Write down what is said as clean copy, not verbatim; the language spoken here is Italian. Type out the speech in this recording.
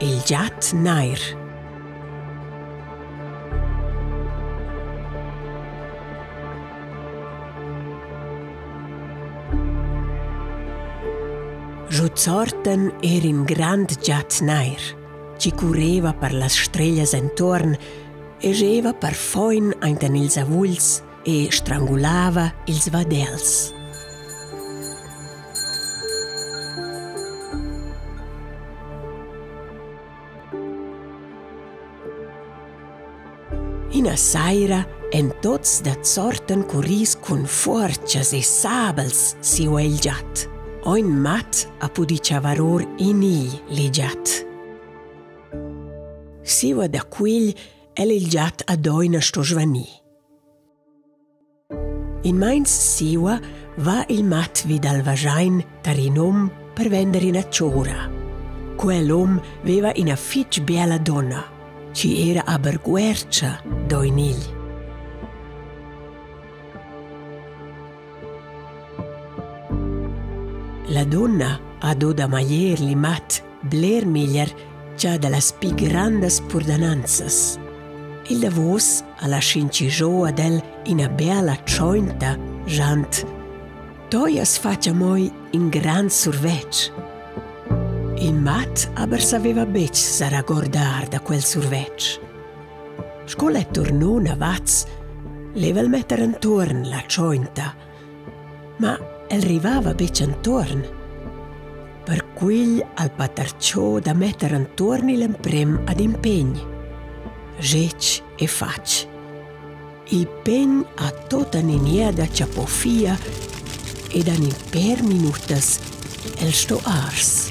il giat nair. Giuzzorten era un grand giat nair, ci cureva per las streglias intorn e geva per foin ainten ils avuls e strangulava ils vadels. Ina saira en tots dat sorten curis cun forcias e sabels si o el giat. Oin mat a pudicia varor inigl li giat. Siva da quigl el il giat ad oina sto svani. In mains siva va il mat vid al vajain tarinum per vendere in acciora. Quell'om veva ina fitch bella donna, ci era a berguercia d'oinigl. La donna adò da maier li mat bler miglier già dalla pi grandes purdananzas. Il davos alla scincigio adel ina bella ciointa jant toias faccia moi in gran survec. Il mat aber saveva bec s'ara gordar da quel survec. Scola e tornò na vaz, level metter intorn la ciointa, ma el rivava bec intorn. Per quigl al patarciò da metter intorn l'emprem ad impegn. Gec e fac. Il pegn a tota ninia da ciapofia ed an in per minutas el sto ars.